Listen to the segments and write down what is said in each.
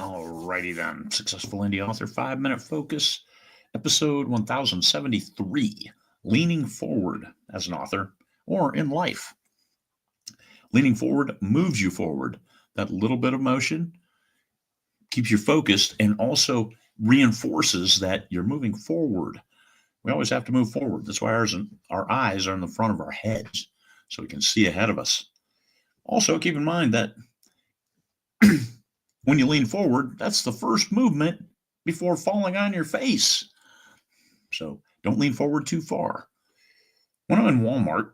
Alrighty then. Successful Indie Author 5-Minute Focus, episode 1073. Leaning forward as an author or in life. Leaning forward moves you forward. That little bit of motion keeps you focused and also reinforces that you're moving forward. We always have to move forward. That's why our eyes are in the front of our heads so we can see ahead of us. Also, keep in mind that when you lean forward, that's the first movement before falling on your face. So don't lean forward too far. When I'm in Walmart,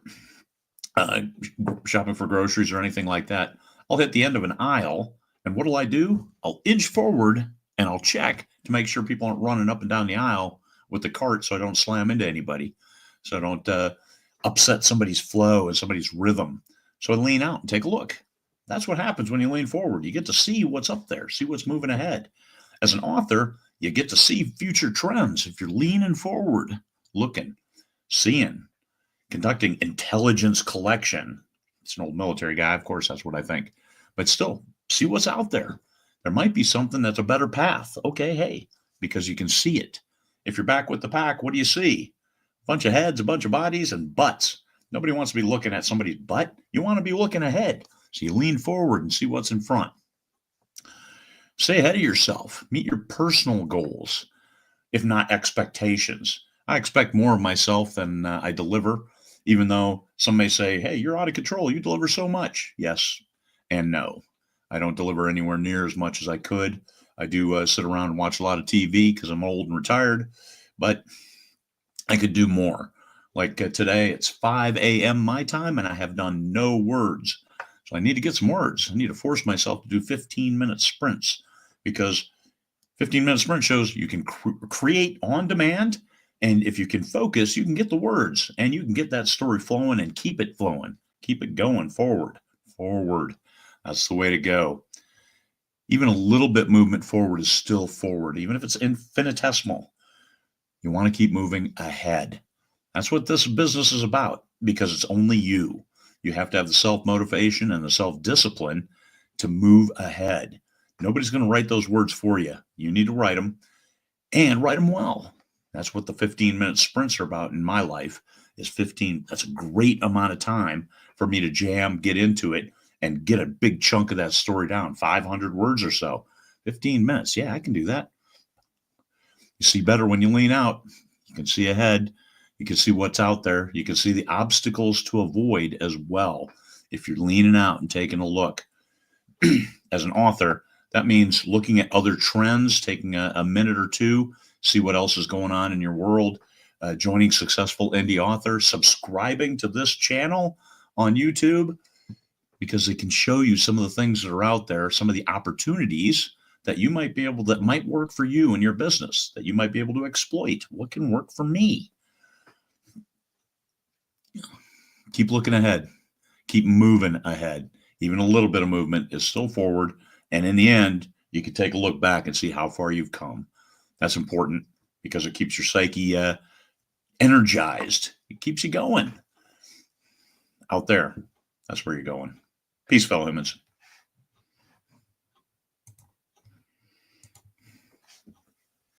shopping for groceries or anything like that, I'll hit the end of an aisle, and what do? I'll inch forward and I'll check to make sure people aren't running up and down the aisle with the cart so I don't slam into anybody, so I don't upset somebody's flow and somebody's rhythm. So I lean out and take a look. That's what happens when you lean forward. You get to see what's up there, see what's moving ahead. As an author, you get to see future trends. If you're leaning forward, looking, seeing, conducting intelligence collection. It's an old military guy, of course, that's what I think. But still, see what's out there. There might be something that's a better path. Okay, hey, because you can see it. If you're back with the pack, what do you see? A bunch of heads, a bunch of bodies, and butts. Nobody wants to be looking at somebody's butt. You want to be looking ahead. So you lean forward and see what's in front. Stay ahead of yourself. Meet your personal goals, if not expectations. I expect more of myself than I deliver, even though some may say, hey, you're out of control. You deliver so much. Yes and no. I don't deliver anywhere near as much as I could. I do sit around and watch a lot of TV because I'm old and retired, but I could do more. Like today, it's 5 a.m. my time, and I have done no words. So I need to get some words. I need to force myself to do 15-minute sprints, because 15-minute sprint shows you can create on demand. And if you can focus, you can get the words and you can get that story flowing and keep it flowing. Keep it going forward. That's the way to go. Even a little bit movement forward is still forward, even if it's infinitesimal. You want to keep moving ahead. That's what this business is about, because it's only you. You have to have the self-motivation and the self-discipline to move ahead. Nobody's going to write those words for you. You need to write them, and write them well. That's what the 15-minute sprints are about in my life, is 15. That's a great amount of time for me to jam, get into it, and get a big chunk of that story down, 500 words or so. 15 minutes. Yeah, I can do that. You see better when you lean out. You can see ahead. You can see what's out there. You can see the obstacles to avoid as well if you're leaning out and taking a look. As an author, that means looking at other trends, taking a minute or two, see what else is going on in your world, joining Successful Indie Author, subscribing to this channel on YouTube, because it can show you some of the things that are out there, some of the opportunities that you might be able, that might work for you in your business, that you might be able to exploit. What can work for me? Keep looking ahead. Keep moving ahead. Even a little bit of movement is still forward. And in the end, you can take a look back and see how far you've come. That's important, because it keeps your psyche energized. It keeps you going out there. That's where you're going. Peace, fellow humans.